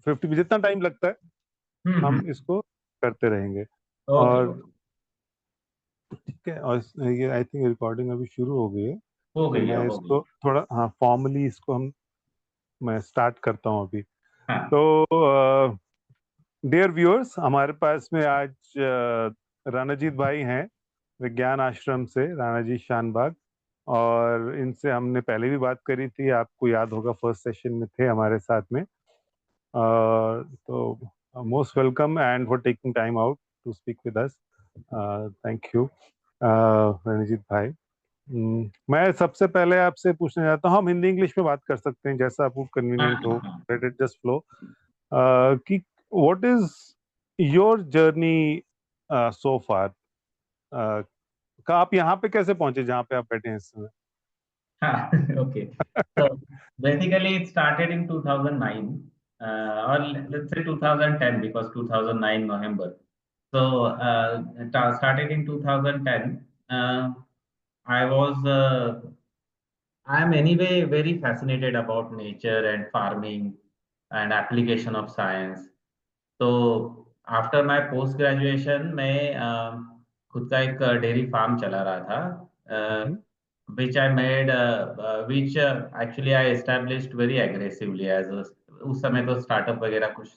50 जितना टाइम लगता है हम्म। हम इसको करते रहेंगे। ओके और ओके। ठीक है, और ये आई थिंक रिकॉर्डिंग अभी शुरू हो गई है। हो तो गई है, मैं हो गई। इसको थोड़ा, हाँ, फॉर्मली इसको मैं स्टार्ट करता हूँ अभी। हाँ तो डियर व्यूअर्स, हमारे पास में आज रणजीत भाई हैं, विज्ञान आश्रम से, राणाजी शानबाग। और इनसे हमने पहले भी बात करी थी, आपको याद होगा, फर्स्ट सेशन में थे हमारे साथ में। तो most welcome and for taking time out to speak with us. Thank you Ranjit भाई। मैं सबसे पहले आपसे पूछना चाहता हूँ, हम हिंदी इंग्लिश में बात कर सकते हैं जैसा आपको हाँ कन्वीनियंट हो, हाँ। Let it just flow. कि what is your journey so far, का आप यहाँ पे कैसे पहुंचे जहाँ पे आप बैठे हैं इस समय? हाँ okay. So basically it started in 2009, or let's say 2010, because 2009 November. So it started in 2010. I was I am anyway very fascinated about nature and farming and application of science. तो आफ्टर माय पोस्ट ग्रेजुएशन मैं खुद का एक dairy farm चला रहा था, हम्म, which I made, which actually I established very aggressively as a, उस समय तो स्टार्टअप वगैरह कुछ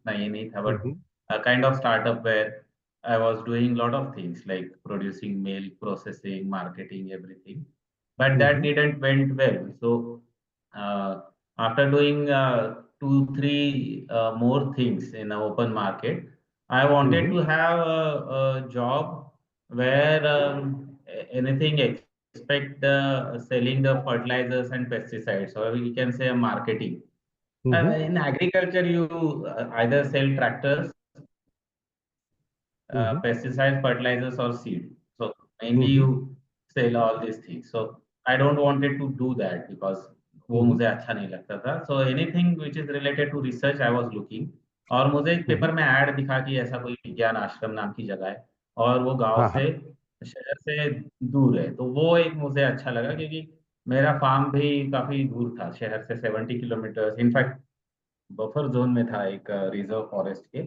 नहीं था, but hmm, kind of startup where I was doing lot of things like producing milk, processing, marketing, everything. But that hmm, didn't went well. So uh, after doing two, three more things in the open market, I wanted hmm, to have a job where anything expect selling the fertilizers and pesticides, or we can say marketing. Hmm, In agriculture, you either sell tractors, hmm, pesticides, fertilizers, or seed. So mainly hmm, you sell all these things. So I don't wanted to do that because वो हम्म, मुझे अच्छा नहीं लगता था. So anything which is related to research I was looking. और मुझे एक हम्म, paper में ऐड दिखा कि ऐसा कोई विज्ञान आश्रम नाम की जगह है और वो गांव हाँ, हाँ, से, शहर से दूर है. तो वो एक मुझे अच्छा लगा क्योंकि मेरा फार्म भी काफी दूर था शहर से, 70 किलोमीटर, इनफैक्ट बफर जोन में था, एक रिजर्व फॉरेस्ट के.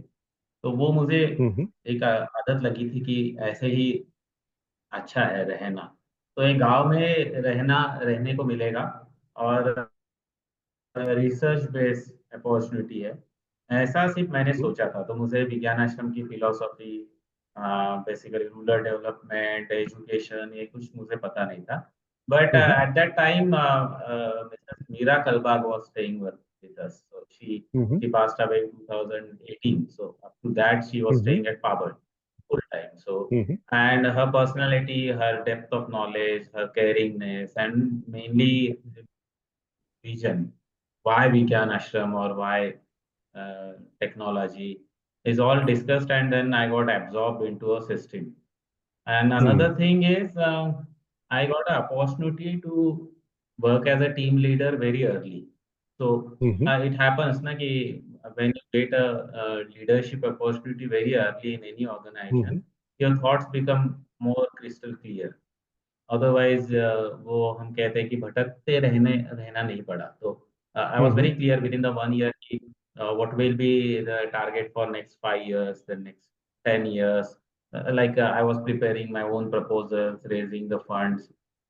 तो वो मुझे हम्म, एक आदत लगी थी कि ऐसे ही अच्छा है रहना. तो एक गांव में रहने को मिलेगा और रिसर्च बेस्ड अपॉर्चुनिटी है, ऐसा सिर्फ मैंने हम्म, सोचा था. तो मुझे विज्ञान आश्रम की philosophy, basically rural development, education, ये कुछ मुझे पता नहीं था. But hmm, at that time Mrs Meera Kalbag was staying with us. So hmm, she passed away in 2018. So up to that she was hmm, staying at Pabal full time. So hmm, and her personality, her depth of knowledge, her caringness, and mainly vision, why Vigyan Ashram or why technology is all discussed, and then I got absorbed into a system. And hmm, another thing is, I got an opportunity to work as a team leader very early. So hmm, it happens na कि when you get a, leadership opportunity very early in any hmm, organization, your thoughts become more crystal clear. Otherwise वो हम कहते हैं कि भटकते रहना नहीं पड़ा. तो I was hmm, very clear with in the 1 year कि what will be the target for next 5 years, the next 10 years. Like I was preparing my own proposals, raising the funds,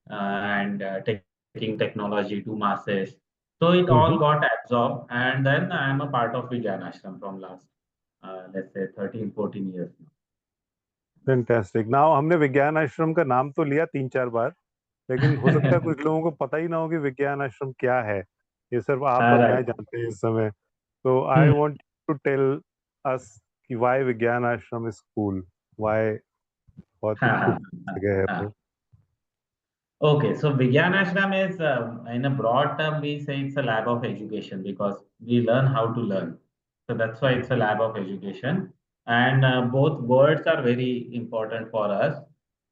and taking technology to masses. So it all hmm, got absorbed, and then I am a part of Vijay Ashram from last, let's say 13, 14 years now. Fantastic. Now हमने विज्ञान आश्रम का नाम तो लिया 3-4 बार, लेकिन हो सकता है कुछ लोगों को पता ही ना हो कि विज्ञान आश्रम क्या है। ये सिर्फ आप और मैं Right. जानते हैं इस समय। तो I want to tell us कि व्हाई विज्ञान आश्रम इज कूल, व्हाई, बहुत ही हाँ हाँ खूबसूरत जगह है हाँ. वो। Okay, so Vigyan Ashram is, in a broad term, we say it's a lab of education because we learn how to learn. So that's why it's a lab of education. And both words are very important for us.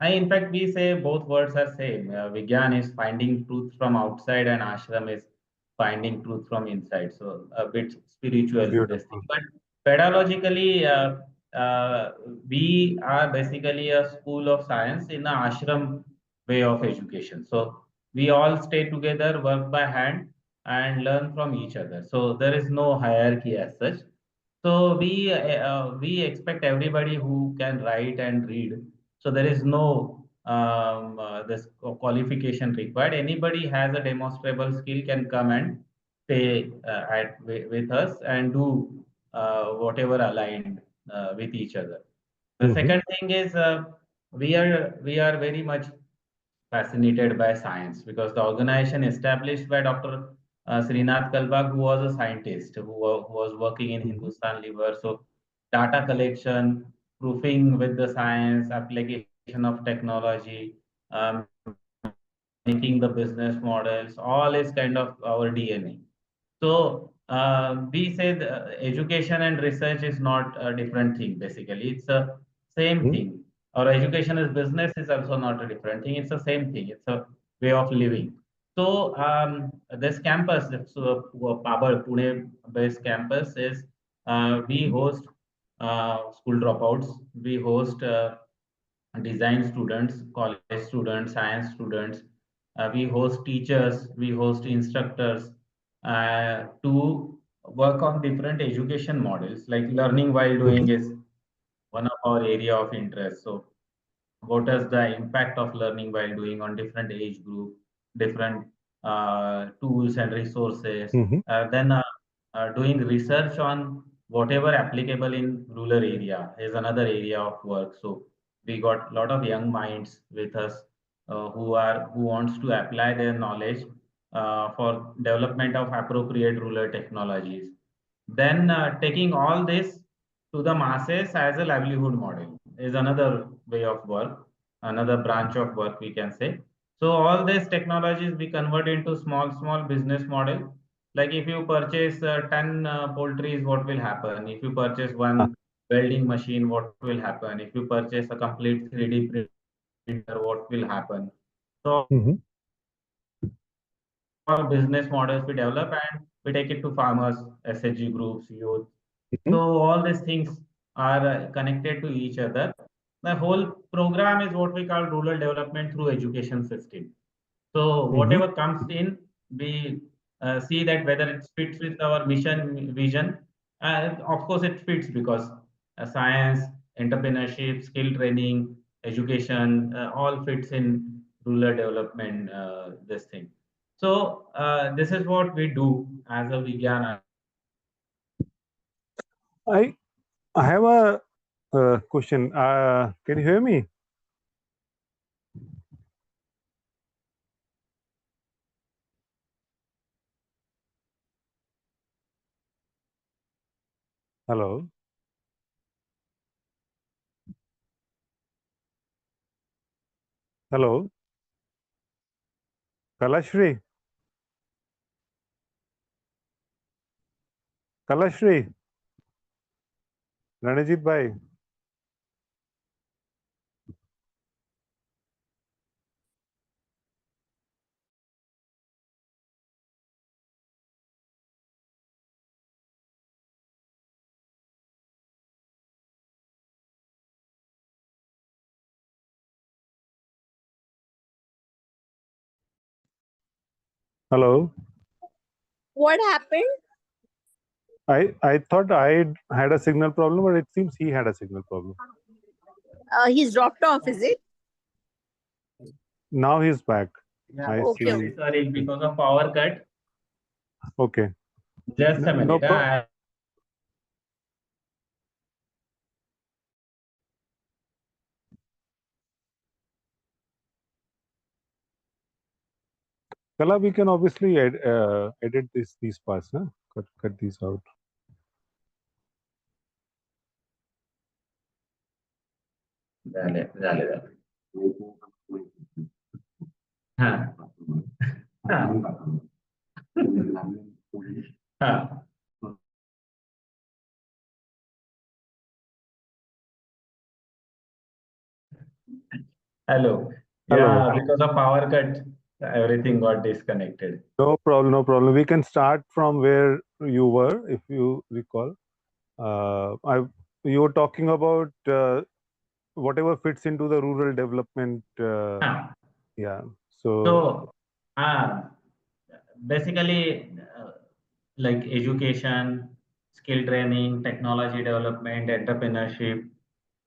In fact, we say both words are same. Vigyan is finding truth from outside, and Ashram is finding truth from inside. So a bit spiritual, this thing. Beautiful. But pedagogically, we are basically a school of science in a ashram way of education. So we all stay together, work by hand, and learn from each other. So there is no hierarchy as such. So we expect everybody who can write and read. So there is no this qualification required. Anybody has a demonstrable skill can come and stay with us and do whatever aligned with each other. The Mm-hmm. second thing is we are very much fascinated by science because the organization established by Dr. Srinath Kalbag, who was a scientist who was working in Mm-hmm. Hindustan Liver. So data collection, proofing with the science, application of technology, making the business models, all is kind of our DNA. So we say the education and research is not a different thing. Basically, it's a same thing. Or education is business is also not a different thing. It's the same thing. It's a way of living. So this campus, so Pabar Pune-based campus is we host school dropouts. We host design students, college students, science students. We host teachers, we host instructors to work on different education models. Like learning while Mm-hmm. doing is one of our area of interest. So what is the impact of learning while doing on different age group, different tools and resources. Mm-hmm. Then doing research on whatever applicable in rural area is another area of work. So we got a lot of young minds with us who wants to apply their knowledge for development of appropriate rural technologies. Then taking all this to the masses as a livelihood model is another way of work, another branch of work we can say. So all these technologies we convert into small business model. Like if you purchase 10 poultries, what will happen? If you purchase one welding machine, what will happen? If you purchase a complete 3D printer, what will happen? So all business models we Mm-hmm. develop and we take it to farmers, SHG groups, youth. So all these things are connected to each other. The whole program is what we call rural development through education system. So whatever comes in, we see that whether it fits with our mission vision. Of course, it fits because science, entrepreneurship, skill training, education, all fits in rural development. This thing. So this is what we do as a Vigyan Ashram. I I have a question. Can you hear me? Hello. Hello. Kalashri. Kalashri. Ranajeet bhai. Hello. What happened? I thought I had a signal problem, but it seems he had a signal problem. He's dropped off, is it? Now he's back. Yeah, I Okay, see. okay. sorry, because of power cut. Okay. Just No, a no minute. problem. Kala, we can obviously edit these parts, na? Cut these out. झाले. हाँ हाँ हाँ. Hello. Hello. Yeah, because of power cut, everything got disconnected. No problem. No problem. We can start from where you were, if you recall. I You were talking about whatever fits into the rural development. Huh. Yeah. So. So, uh, basically, like education, skill training, technology development, entrepreneurship.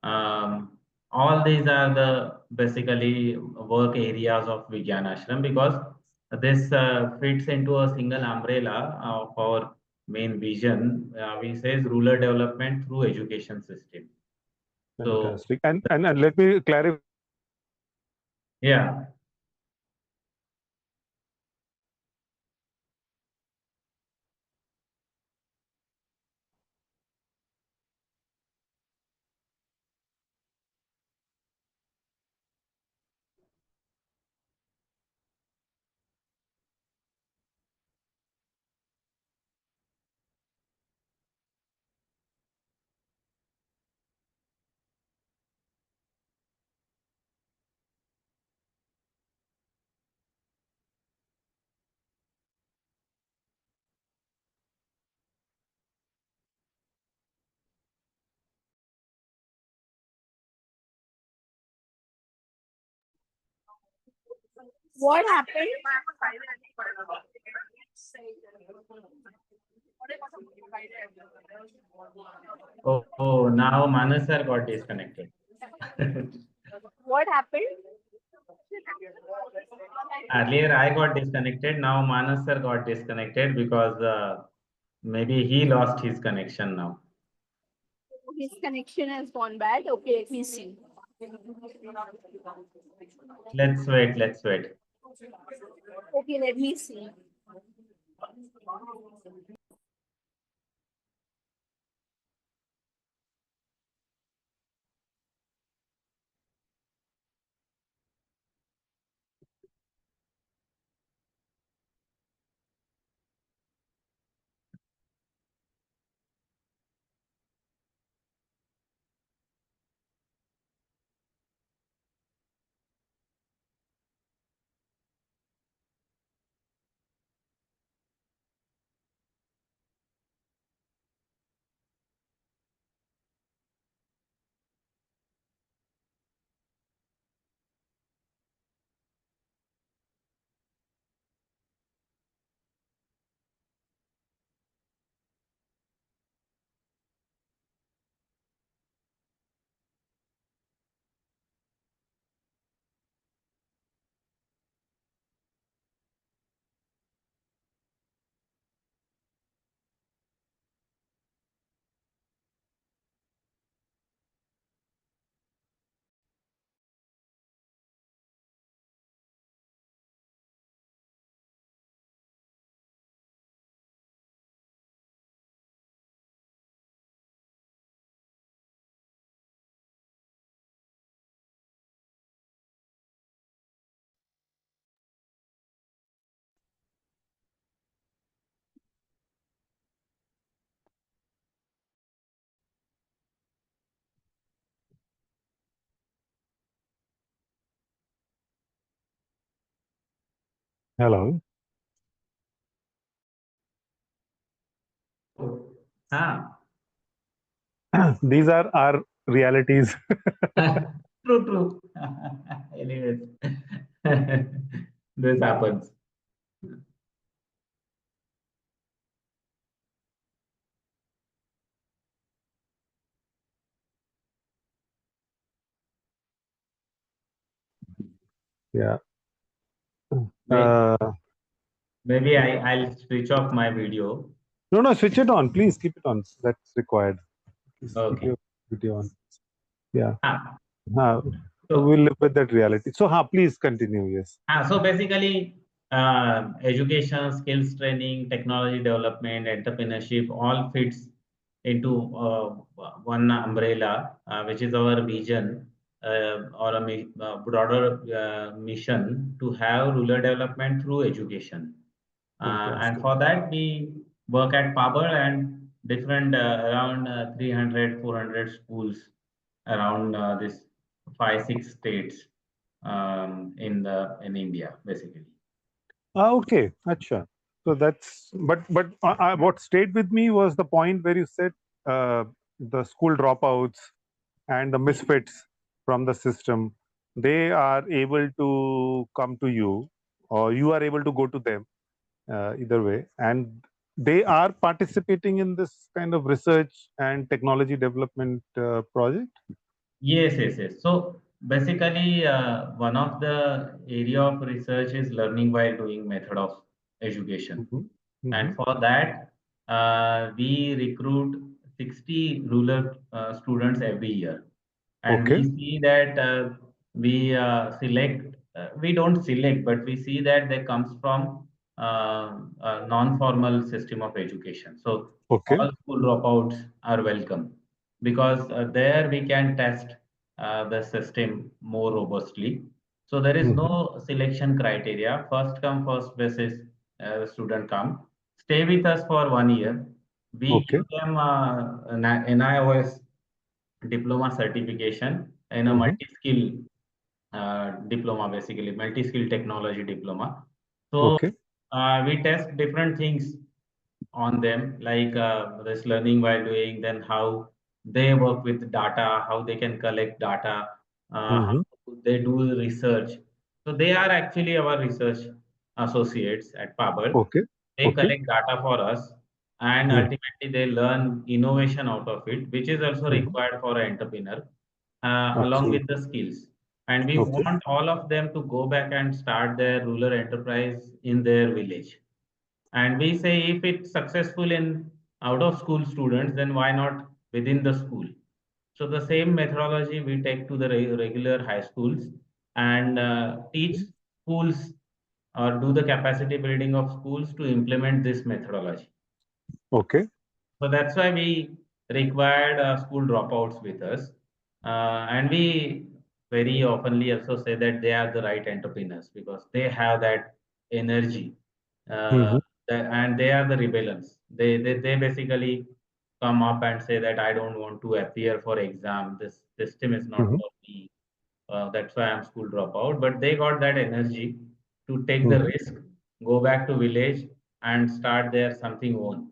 Um, all these are the basically work areas of Vigyan Ashram, because this fits into a single umbrella of our main vision. We says rural development through education system. So Fantastic. And let me clarify. yeah. What happened? Oh, now Manas sir got disconnected. What happened? Earlier I got disconnected. Now Manas sir got disconnected because maybe he lost his connection now. His connection has gone bad. Okay, let me see. Let's wait. Let's wait. Okay, let me see. Hello. Ah, These are our realities. true, true. Anyways, this happens. Yeah. May- Uh, Maybe I'll switch off my video. no, switch it on. Please keep it on. That's required. Please keep Okay. your video on. Yeah. Ah, Uh, so we'll live with that reality. So, please continue. Yes. So basically, education, skills training, technology development, entrepreneurship all fits into one umbrella, which is our vision or a broader mission to have rural development through education. And Fantastic. for that, we work at Power and different around 300, 400 schools around this 5, 6 states in India, basically. Okay. Acha. So that's, but what stayed with me was the point where you said the school dropouts and the misfits from the system, they are able to come to you, or you are able to go to them, either way, and they are participating in this kind of research and technology development project? Yes, yes, yes. So basically, one of the area of research is learning while doing method of education. Mm-hmm. Mm-hmm. And for that, we recruit 60 rural students every year. And Okay. we see that we don't select, but we see that they comes from a non-formal system of education. So Okay. all school dropouts are welcome because there we can test the system more robustly. So there is Mm-hmm. no selection criteria. First come, first basis, the student come, stay with us for 1 year. We Okay. give them an NIOS diploma certification in a Mm-hmm. multi-skill diploma, basically multi-skill technology diploma. So Okay. we test different things on them, like this learning while doing, then how they work with data, how they can collect data, how Mm-hmm. they do research. So they are actually our research associates at Paber. Okay. They Okay. collect data for us, and Mm-hmm. ultimately they learn innovation out of it, which is also Mm-hmm. required for an entrepreneur, along with the Absolutely. skills. And we Okay. want all of them to go back and start their rural enterprise in their village. And we say if it's successful in out of school students, then why not within the school? So the same methodology we take to the regular high schools and teach schools or do the capacity building of schools to implement this methodology. Okay. So that's why we required school dropouts with us. And we very oftenly also say that they are the right entrepreneurs because they have that energy. Uh, Mm-hmm. and they are the rebellions. They basically come up and say that I don't want to appear for exam. This system is not Mm-hmm. for me. That's why I'm school dropout. But they got that energy to take the Mm-hmm. risk, go back to village and start their something own.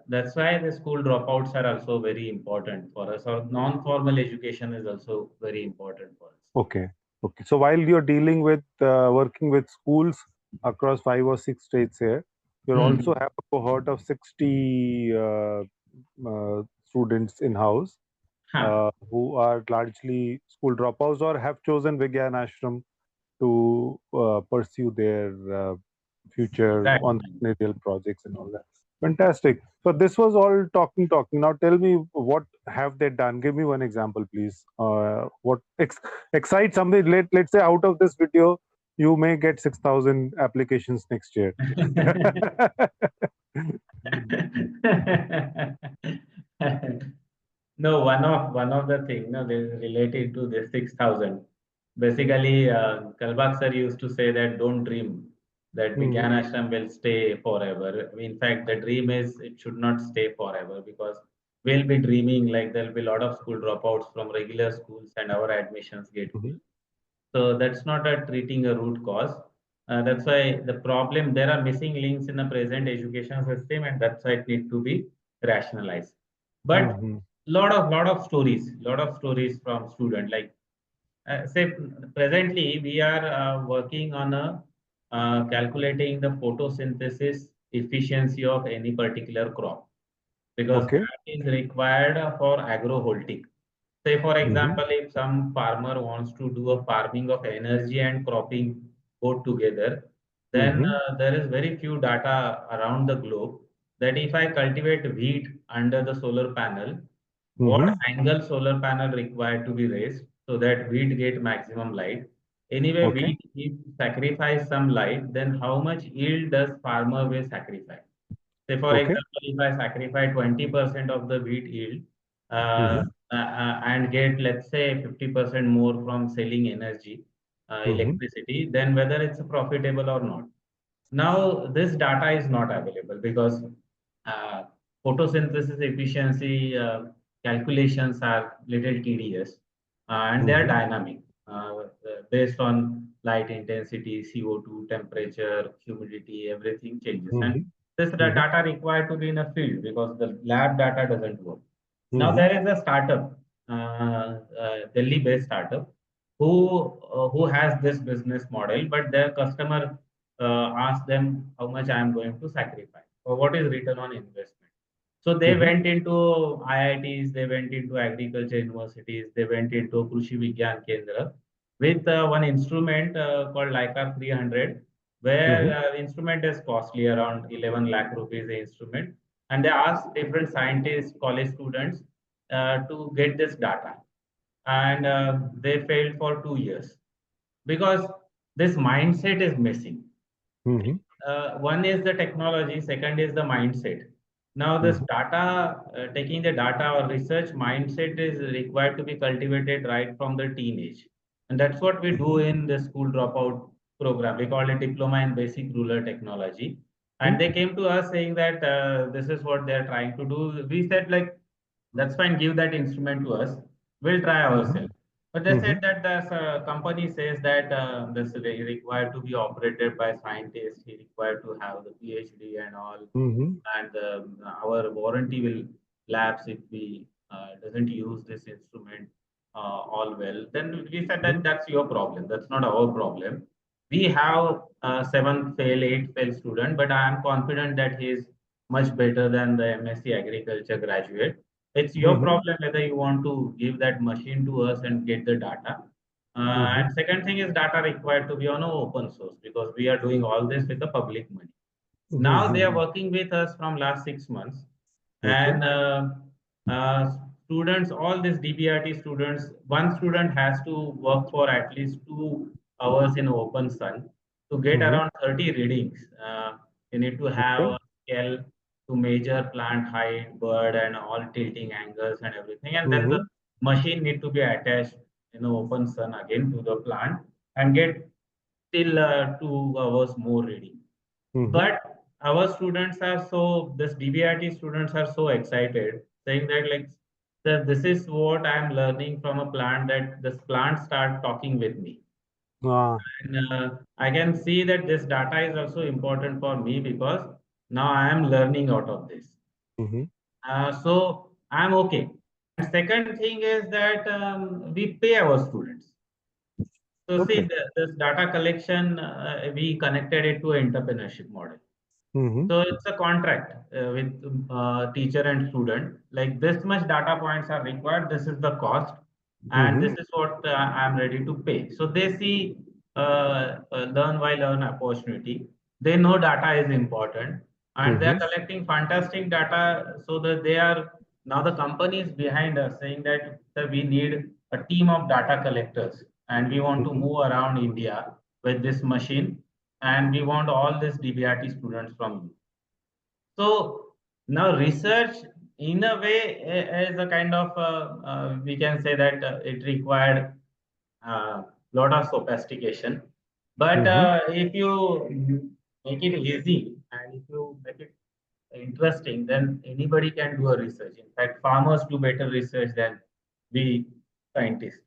That's why the school dropouts are also very important for us, or non-formal education is also very important for us. Okay. Okay. So while you're dealing with working with schools across 5 or 6 states here, you also Hmm. have a cohort of 60 students in house Huh. who are largely school dropouts or have chosen Vigyan Ashram to pursue their future Exactly. entrepreneurial projects and all that. Fantastic. So this was all talking. Now tell me, what have they done? Give me one example, please. What excites somebody? Let's say out of this video, you may get 6,000 applications next year. No, one of the thing, no, they related to this 6,000. Basically, Kalbak sir used to say that don't dream that Mhm, Vigyan Ashram will stay forever. In fact, the dream is it should not stay forever because we'll be dreaming like there'll be a lot of school dropouts from regular schools and our admissions get full. mhm, So that's not a treating a root cause. That's why the problem, there are missing links in the present education system, and that's why it needs to be rationalized. But mhm. lot of stories from student. Like say presently we are working on a calculating the photosynthesis efficiency of any particular crop because Okay. that is required for agrovoltaic. Say, for Mhm, example, if some farmer wants to do a farming of energy and cropping both together, then mhm, there is very few data around the globe that if I cultivate wheat under the solar panel, what mhm. angle solar panel required to be raised so that wheat get maximum light. Anyway, Okay. wheat if sacrifice some light, then how much yield does farmer will sacrifice? Say, for Okay. example, if I sacrifice 20% of the wheat yield uh, Mhm, and get, let's say, 50% more from selling energy, mhm. electricity, then whether it's profitable or not. Now, this data is not available because uh, photosynthesis efficiency calculations are little tedious and they are Mhm, dynamic based on light intensity, CO2, temperature, humidity, everything changes. And mhm, this mhm, data required to be in a field because the lab data doesn't work. Now, mhm. there is a startup, Delhi-based startup, who has this business model, but their customer ask them how much I am going to sacrifice. or what is return on investment. So they Mm-hmm. went into IITs, they went into agriculture universities, they went into Krushi Vigyan Kendra with one instrument called Leica 300, where Mm-hmm. instrument is costly around 11 lakh rupees the instrument. And they asked different scientists, college students to get this data. And they failed for 2 years because this mindset is missing. Mm-hmm. One is the technology, second is the mindset. Now this Mm-hmm. data, taking the data or research mindset is required to be cultivated right from the teenage, and that's what we do in the school dropout program. We call it diploma in basic rural technology, and they came to us saying that this is what they're trying to do. We said like, that's fine, give that instrument to us, we'll try Mm-hmm. ourselves. But they Mm-hmm. said that the company says that this is required to be operated by scientists. He required to have the PhD and all, Mm-hmm. and our warranty will lapse if we doesn't use this instrument all well. Then we said that that's your problem. That's not our problem. We have seven fail, eight fail student, but I am confident that he is much better than the MSc Agriculture graduate. It's your Mm-hmm. problem whether you want to give that machine to us and get the data. Mm-hmm. And second thing is data required to be on a open source because we are doing all this with the public money. Now they are Mm-hmm. working with us from last 6 months, Okay. and uh, students, all these DBRT students, one student has to work for at least 2 hours in open sun to get Mm-hmm. around 30 readings. You need to have Okay. a scale to measure plant height, bird, and all tilting angles and everything. And then the Mm-hmm. machine need to be attached in the open sun again to the plant and get till 2 hours more reading. Mm-hmm. But our students are so, this DBRT students are so excited, saying that like, that this is what I'm learning from a plant, that this plant start talking with me. Ah. And I can see that this data is also important for me because now I am learning out of this. Mm-hmm. So I'm okay. And second thing is that we pay our students. So see, Okay. this data collection, we connected it to entrepreneurship model. Mm-hmm. So it's a contract with teacher and student. Like this much data points are required. This is the cost, and Mm-hmm. this is what I'm ready to pay. So they see learn by learn opportunity. They know data is important, and they Mm-hmm. are collecting fantastic data. So that they are now the companies behind us saying that we need a team of data collectors, and we want to Mm-hmm. move around India with this machine, and we want all these DBRT students from you. So now research in a way is a kind of we can say that it required a lot of sophistication. But Mm-hmm. if you make it easy and if you make it interesting, then anybody can do a research. In fact, farmers do better research than we scientists.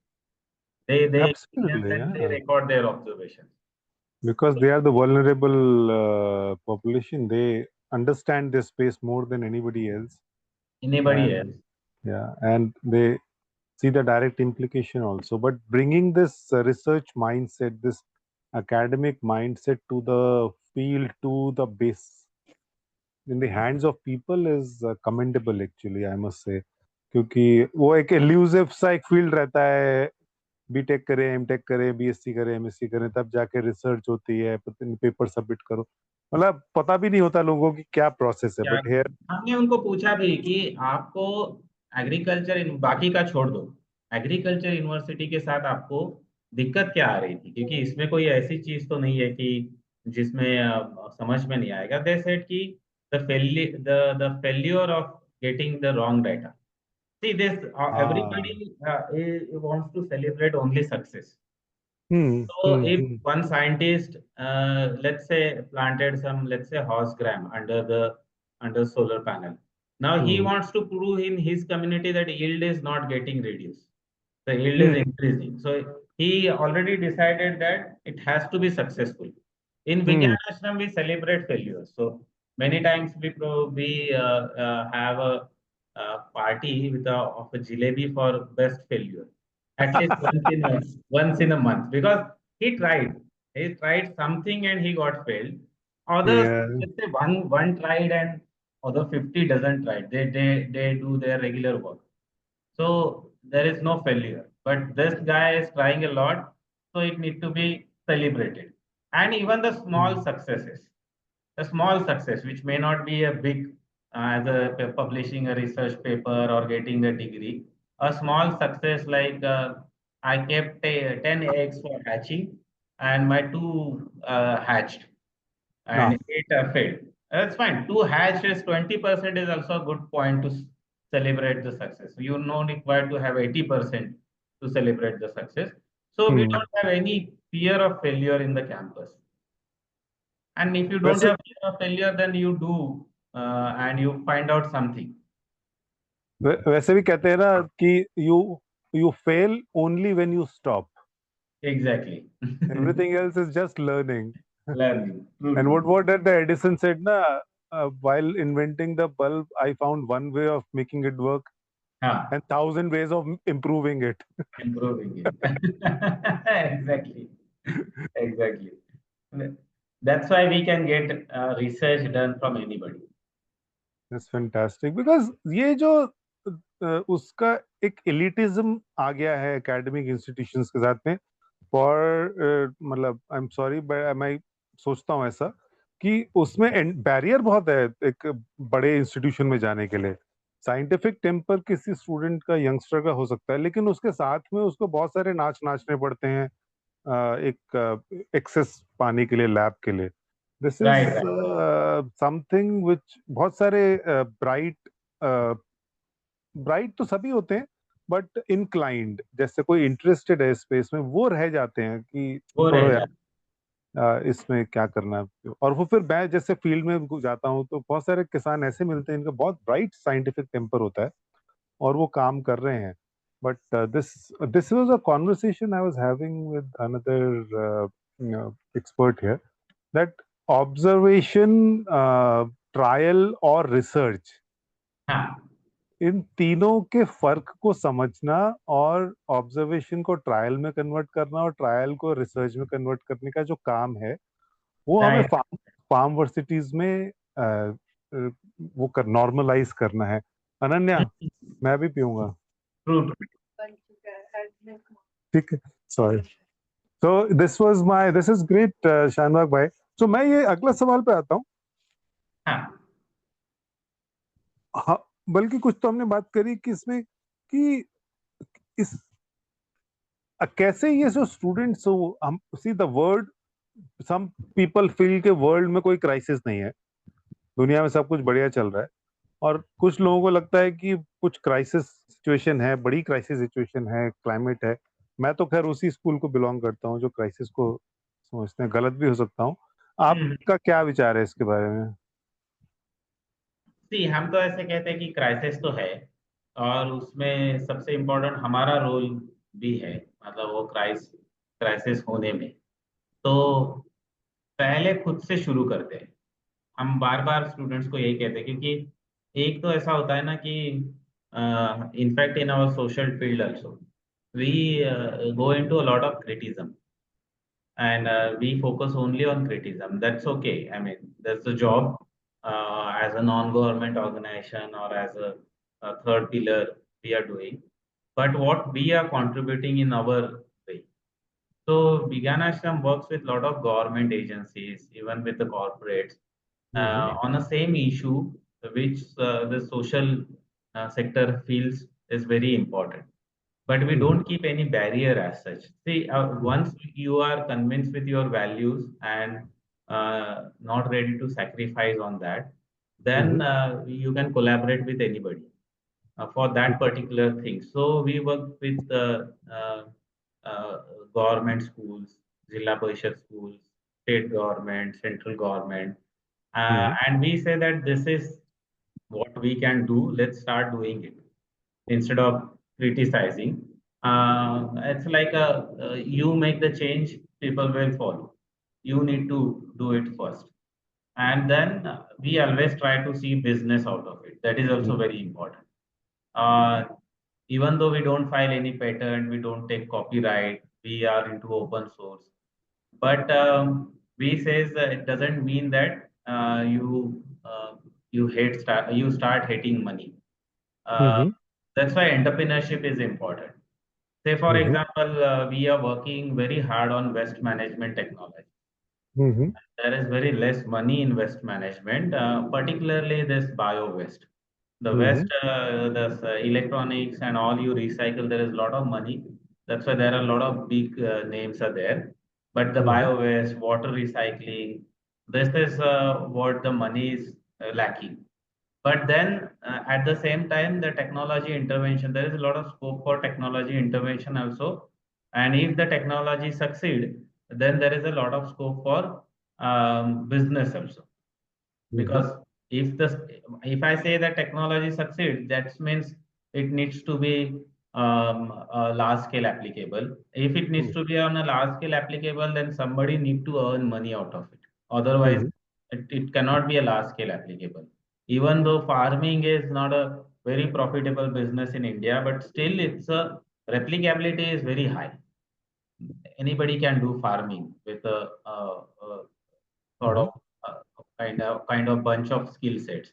They experience Absolutely. and they Yeah. record their observations. Because they are the vulnerable population. They understand their space more than anybody else, Anybody and else? yeah, and they see the direct implication also. But bringing this research mindset, this academic mindset to the field, to the base, in the hands of people is commendable actually, I must say. क्योंकि वो एक elusive सा एक field रहता है, BTech करें, MTech करें, BSc करें, एमएससी करें, तब जाके रिसर्च होती है, पेपर सबमिट करो, मतलब पता भी नहीं होता लोगों की क्या प्रोसेस है, क्या बट हेयर हमने उनको पूछा भी कि आपको एग्रीकल्चर बाकी का छोड़ दो, एग्रीकल्चर यूनिवर्सिटी के साथ आपको दिक्कत क्या आ रही थी, क्योंकि इसमें कोई ऐसी चीज तो नहीं है कि जिसमें समझ में नहीं आएगा. दे सेड कि the failure of getting the wrong data. See this हाँ. Everybody wants to celebrate only success. So if hmm. one scientist, let's say, planted some, let's say, horse gram under solar panel. Now he hmm. wants to prove in his community that yield is not getting reduced. The yield is hmm. increasing. So he already decided that it has to be successful. In Vigyan hmm. Ashram, we celebrate failures. So many times we have a party with of a jalebi for best failure, at least once in a month, because he tried something and he got failed. Others, Yeah. let's say one tried and other 50 doesn't try. They do their regular work. So there is no failure. But this guy is trying a lot, so it need to be celebrated. And even the small Mm. successes, a small success, which may not be a big, as a publishing a research paper or getting a degree, a small success like I kept 10 eggs for hatching, and my two hatched Ah, and eight failed. That's fine. Two hatches, 20% is also a good point to celebrate the success. So you're not required to have 80% to celebrate the success. So we hmm. don't have any fear of failure in the campus. And if you don't वैसे have fear of failure, then you do and you find out something. वैसे भी कहते हैं ना कि you fail only when you stop. Exactly. Everything else is just learning. Learning. True, And true. what did the Edison said na, while inventing the bulb, I found one way of making it work Huh. and thousand ways of improving it. Improving it. Exactly. Exactly. That's why we can get research done from anybody. That's fantastic because ये जो उसका एक elitism आ गया है academic institutions के साथ में for मतलब आई एम सॉरी बट मैं सोचता हूँ ऐसा कि उसमें बैरियर बहुत है एक बड़े इंस्टीट्यूशन में जाने के लिए साइंटिफिक टेम्पर किसी स्टूडेंट का यंगस्टर का हो सकता है लेकिन उसके साथ में उसको बहुत सारे नाचने पड़ते हैं एक एक्सेस पाने के लिए लैब के लिए this is Right, right. Something which बहुत सारे ब्राइट ब्राइट तो सभी होते हैं बट इनक्लाइंड जैसे कोई इंटरेस्टेड है स्पेस में वो रह जाते हैं कि वो छोड़ो रह यार जाए। इसमें क्या करना है और वो फिर मैं जैसे फील्ड में जाता हूँ तो बहुत सारे किसान ऐसे मिलते हैं इनका बहुत ब्राइट साइंटिफिक टेम्पर होता है और वो काम कर रहे हैं but this this was a conversation I was having with another expert here that observation trial और रिसर्च हाँ, इन तीनों के फर्क को समझना और ऑब्जर्वेशन को ट्रायल में कन्वर्ट करना और ट्रायल को रिसर्च में कन्वर्ट करने का जो काम है वो हमें राइट। फार्म वर्सिटीज में अ, अ, वो कर नॉर्मलाइज करना है अनन्या मैं भी पीऊंगा ट्रू, ट्रू। ठीक है sorry so this is great शानवाग भाई सो मैं ये अगला सवाल पे आता हूँ हाँ, हाँ बल्कि कुछ तो हमने बात करी कि इसमें कि इस कैसे ये जो स्टूडेंट्स हो हम see the world some people feel के वर्ल्ड में कोई क्राइसिस नहीं है दुनिया में सब कुछ बढ़िया चल रहा है और कुछ लोगों को लगता है कि कुछ क्राइसिस सिचुएशन है बड़ी क्राइसिस सिचुएशन है क्लाइमेट है मैं तो खैर उसी स्कूल को बिलोंग करता हूँ जो क्राइसिस को समझते हैं गलत भी हो सकता हूँ हम्म। आपका क्या विचार है इसके बारे में सी हम तो ऐसे कहते हैं कि क्राइसिस तो है और उसमें सबसे इम्पोर्टेंट हमारा रोल भी है, मतलब वो क्राइसिस होने में। तो पहले खुद से शुरू करते हैं। हम बार बार स्टूडेंट्स को यही कहते हैं, क्योंकि एक तो ऐसा होता है ना कि in fact in our social field also we go into a lot of criticism, and we focus only on criticism. That's okay. I mean, that's the job as a non-government organization or as a third pillar we are doing. But what we are contributing in our way. So Vegan Ashram works with a lot of government agencies, even with the corporates, hmm on the same issue which the social sector feels is very important, but we hmm don't keep any barrier as such. See, once you are convinced with your values and not ready to sacrifice on that, then hmm you can collaborate with anybody for that particular thing. So we work with uh, government schools, Zilla Parishad schools, state government, central government, hmm and we say that this is what we can do. Let's start doing it instead of criticizing. It's like you make the change, people will follow. You need to do it first. And then we always try to see business out of it. That is also very important. Uh, Even though we don't file any patent, we don't take copyright, we are into open source. But we says that it doesn't mean that you start hating money. Uh, Mhm. that's why entrepreneurship is important. Say for Mhm. example, we are working very hard on waste management technology. Mhm. There is very less money in waste management, particularly this bio waste. The waste, Mhm. electronics and all you recycle, there is a lot of money. That's why there are a lot of big names are there. But the Mhm. bio waste, water recycling, this is what the money is lacking. But then at the same time, the technology intervention, there is a lot of scope for technology intervention also. And if the technology succeed, then there is a lot of scope for business also. Mhm. Because if I say that technology succeeds, that means it needs to be a large scale applicable. If it needs Mhm. to be on a large scale applicable, then somebody need to earn money out of it. Otherwise, Mhm. it cannot be a large scale applicable. Even though farming is not a very profitable business in India, but still its a replicability is very high. Anybody can do farming with a sort Mhm. of kind of bunch of skill sets.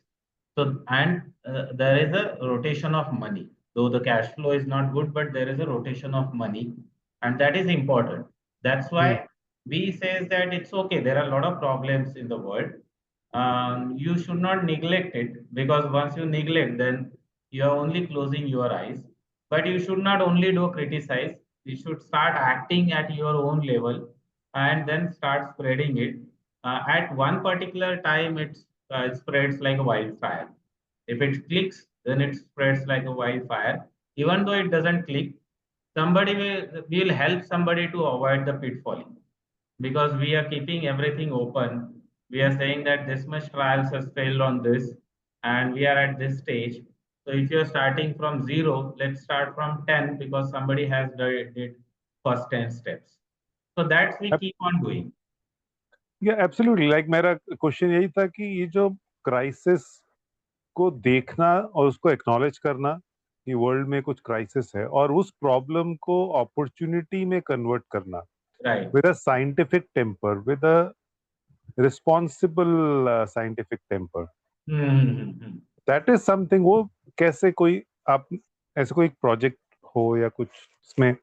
So and there is a rotation of money. Though the cash flow is not good, but there is a rotation of money, and that is important. That's Mhm. why we says that it's okay. There are a lot of problems in the world. You should not neglect it, because once you neglect, then you are only closing your eyes. But you should not only do criticize. You should start acting at your own level, and then start spreading it. At one particular time, it spreads like a wildfire. If it clicks, then it spreads like a wildfire. Even though it doesn't click, somebody will help somebody to avoid the pitfall, because we are keeping everything open. We are saying that this much trials has failed on this, and we are at this stage. So if you're starting from zero, let's start from 10, because somebody has did first 10 steps. So that's we keep on doing. या absolutely like मेरा question यही था कि ये जो crisis को देखना और उसको एक्नॉलेज करना कि वर्ल्ड में कुछ क्राइसिस है और उस प्रॉब्लम को अपॉर्चुनिटी में कन्वर्ट करना Right. With a scientific temper with a responsible scientific temper Hmm. That is something वो कैसे कोई आप ऐसे कोई प्रोजेक्ट हो या कुछ इसमें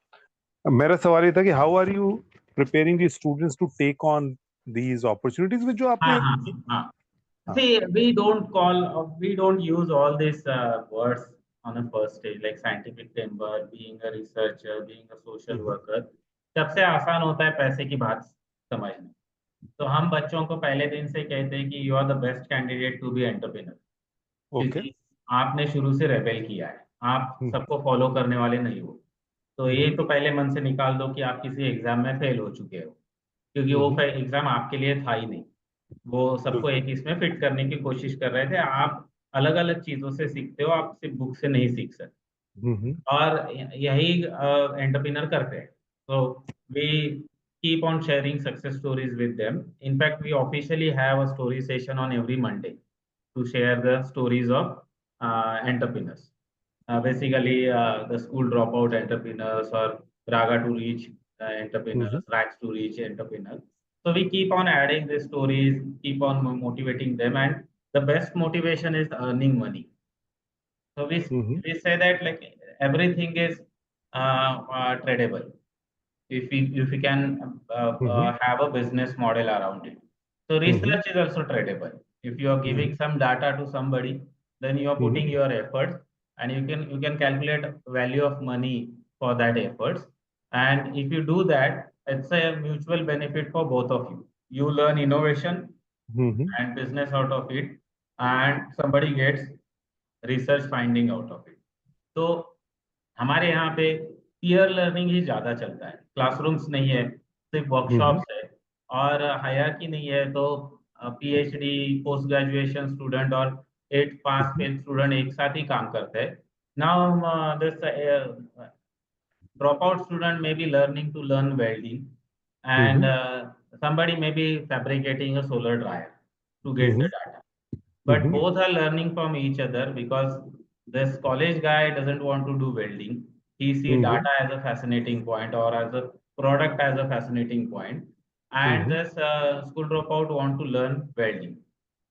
मेरा सवाल ये था कि how are you preparing the students to take on these opportunities जो आपने Uh-huh. हाँ See, we don't use all these words on a first stage, like scientific timber, being a researcher, being a social worker. सबसे आसान होता है पैसे की बात समझना. तो हम बच्चों को पहले दिन से कहते हैं कि you are the best candidate to be entrepreneur, okay क्योंकि आपने शुरू से रेबेल किया है, आप सबको फॉलो करने वाले नहीं हो. तो ये तो पहले मन से निकाल दो कि आप किसी एग्जाम में फेल हो चुके हो, क्योंकि वो एग्जाम आपके लिए था ही नहीं. वो सबको एक इसमें फिट करने की कोशिश कर रहे थे. आप अलग अलग चीजों से सीखते हो, आप सिर्फ बुक से नहीं सीख सकते. और यही एंटरप्रेन्योर करते हैं. तो we keep on sharing success stories with them. In fact, we officially have a story session on every Monday to share the stories of entrepreneurs. Basically, the school dropout entrepreneurs, or raga to reach entrepreneurs, rags to reach entrepreneurs. So we keep on adding these stories, keep on motivating them, and the best motivation is earning money. So we say that like everything is tradable if we can have a business model around it. So research is also tradable. If you are giving some data to somebody, then you are putting your efforts, and you can calculate value of money for that efforts. And if you do that, it's a mutual benefit for both of you. You learn innovation and business out of it, and somebody gets research finding out of it. तो हमारे यहाँ पे peer learning ही ज्यादा चलता है. Classrooms नहीं है, सिर्फ वर्कशॉप्स है. और हायरार्की नहीं है, तो पीएचडी, पोस्ट ग्रेजुएशन स्टूडेंट और 8 पास फेल स्टूडेंट एक साथ ही काम करते हैं. Now this dropout student may be learning to learn welding, and somebody may be fabricating a solar dryer to get the data. But both are learning from each other, because this college guy doesn't want to do welding. He see data as a fascinating point, or as a product as a fascinating point. and Mhm. this school dropout want to learn welding.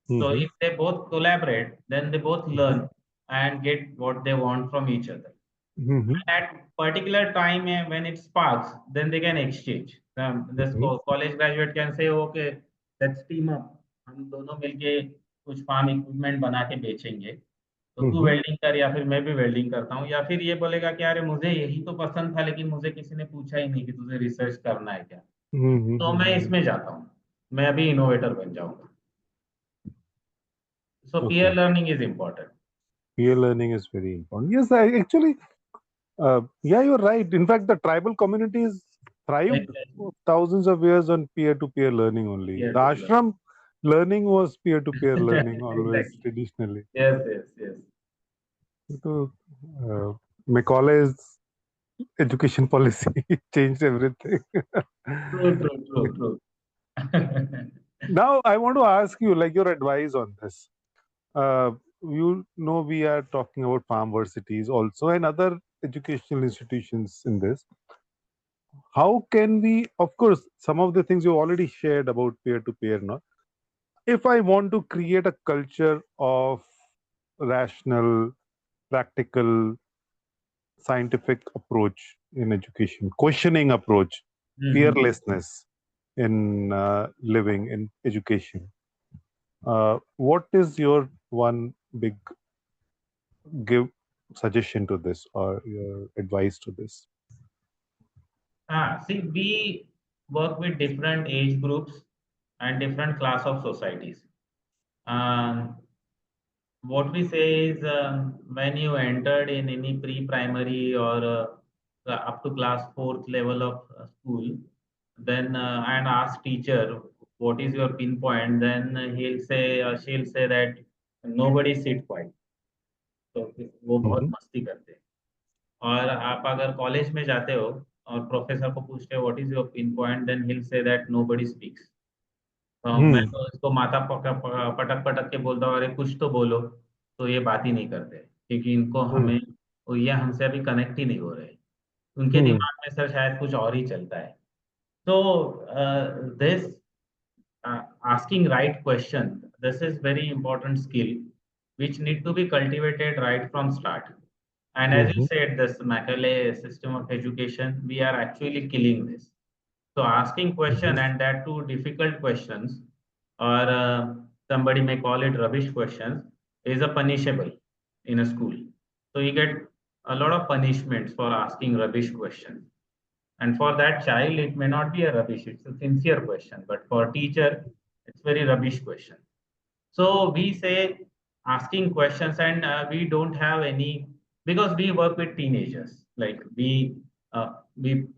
So Mhm. if they both collaborate, then they both Mhm. learn and get what they want from each other. Mhm. At particular time when it sparks, then they can exchange. This Mhm. college graduate can say, okay, let's team up. हम दोनों मिलके कुछ farm equipment बना के बेचेंगे. तो तू Mhm. Welding कर या फिर मैं भी वेल्डिंग करता हूँ, या फिर ये बोलेगा कि अरे मुझे यही तो पसंद था लेकिन मुझे किसी ने पूछा ही नहीं कि तुझे रिसर्च करना है क्या, तो मैं Mhm. इसमें जाता हूँ, मैं अभी इनोवेटर बन जाऊंगा. So peer Okay. Learning is important. Peer learning is very important. Yes, I actually, yeah, you're right. In fact, the tribal communities thrived for thousands of years on peer-to-peer learning only. Yes, The ashram learning was peer-to-peer learning always exactly. traditionally. Yes, yes, yes. So, Macaulay's education policy changed everything. True, true, true, true. Now, I want to ask you, like, your advice on this. Uh, you know, we are talking about farm versities also and other educational institutions in this. How can we, of course, some of the things you already shared about peer to peer, no? If I want to create a culture of rational, practical, scientific approach in education, questioning approach, Mhm. fearlessness in living in education, what is your one big give suggestion to this or your advice to this? See, we work with different age groups and different class of societies. Um, what we say is when you entered in any pre-primary or up to class fourth level of school, then and ask teacher what is your pinpoint, then he'll say or she'll say that nobody sit quiet. तो वो बहुत Mhm. मस्ती करते हैं. और आप अगर college में जाते हो और प्रोफेसर को पूछते हो what is your pin point, then he'll से दैट नोबडी स्पीक्स. मैं Hmm. तो इसको माथा पटक पटक के बोलता हूँ, अरे कुछ तो बोलो. तो ये बात ही नहीं करते क्योंकि इनको Hmm. हमें, ये हमसे अभी कनेक्ट ही नहीं हो रहे. उनके Hmm. दिमाग में सर शायद कुछ और ही चलता है. तो this asking right question, this is very important skill which need to be cultivated right from start. And as you Mhm. said, this Macaulay system of education, we are actually killing this. So asking question, Mhm. and that too difficult questions, or somebody may call it rubbish questions, is a punishable in a school. So you get a lot of punishments for asking rubbish questions. And for that child, it may not be a rubbish, it's a sincere question. But for teacher, it's very rubbish question. So we say asking questions, and we don't have any, because we work with teenagers. Like we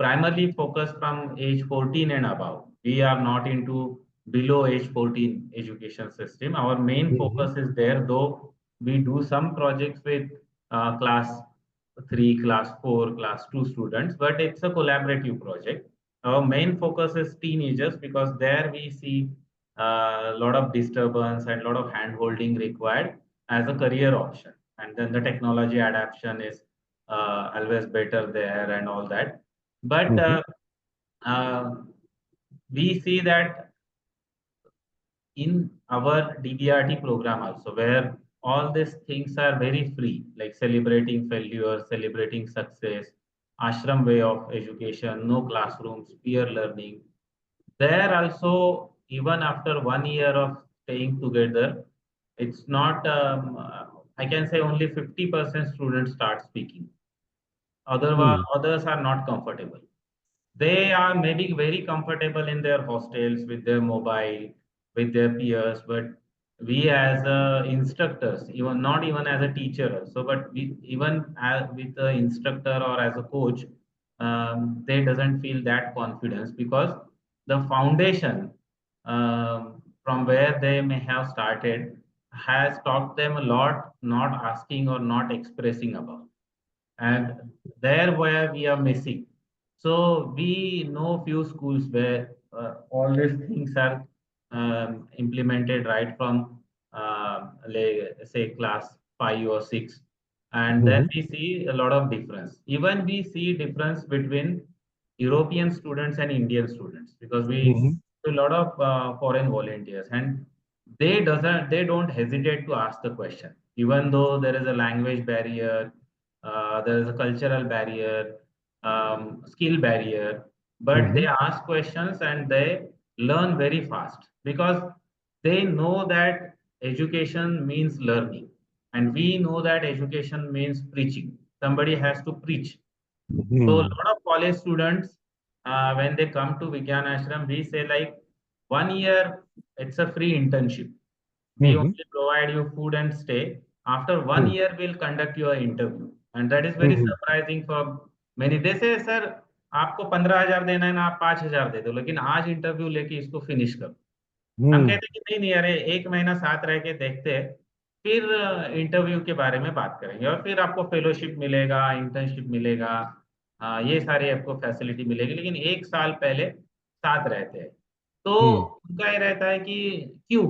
primarily focus from age 14 and above. We are not into below age 14 education system. Our main Mhm. focus is there, though we do some projects with class 3, class 4, class 2 students, but it's a collaborative project. Our main focus is teenagers because there we see a lot of disturbance and a lot of hand holding required as a career option. And then the technology adaptation is always better there and all that. But Mhm. uh, we see that in our DBRT program also, where all these things are very free, like celebrating failure, celebrating success, ashram way of education, no classrooms, peer learning. There also, even after 1 year of staying together, it's not, I can say only 50% students start speaking. Hmm. Others are not comfortable. They are maybe very comfortable in their hostels with their mobile, with their peers, but we as instructors, even not even as a teacher also, but we, even as with the instructor or as a coach, they doesn't feel that confidence because the foundation from where they may have started has taught them a lot, not asking or not expressing about, and there where we are missing. So we know few schools where all these things are implemented right from say class 5 or 6, and then Mhm. we see a lot of difference. Even we see difference between European students and Indian students because we Mhm. to a lot of foreign volunteers, and they don't hesitate to ask the question, even though there is a language barrier, there is a cultural barrier, skill barrier, but they Mhm. ask questions and they learn very fast because they know that education means learning, and we know that education means preaching. Somebody has to preach. So a Mhm. lot of college students, when they come to Vigyan Ashram, we say like 1 year, it's a free internship. We Mhm. only provide you food and stay. After one Mhm. year, we'll conduct your interview. And that is very Mhm. surprising for many. They say, sir, आपको 15,000 देना है ना, आप 5,000 दे दो, लेकिन आज interview लेके इसको फिनिश करो। हम Mhm. कहते हैं कि नहीं नहीं, अरे 1 महीना साथ रह के देखते हैं, फिर इंटरव्यू के बारे में बात करेंगे, और फिर आपको फेलोशिप मिलेगा, इंटर्नशिप मिलेगा, ये सारी आपको फैसिलिटी मिलेगी, लेकिन 1 साल पहले साथ रहते हैं। तो Mhm. उनका ये रहता है कि क्यों,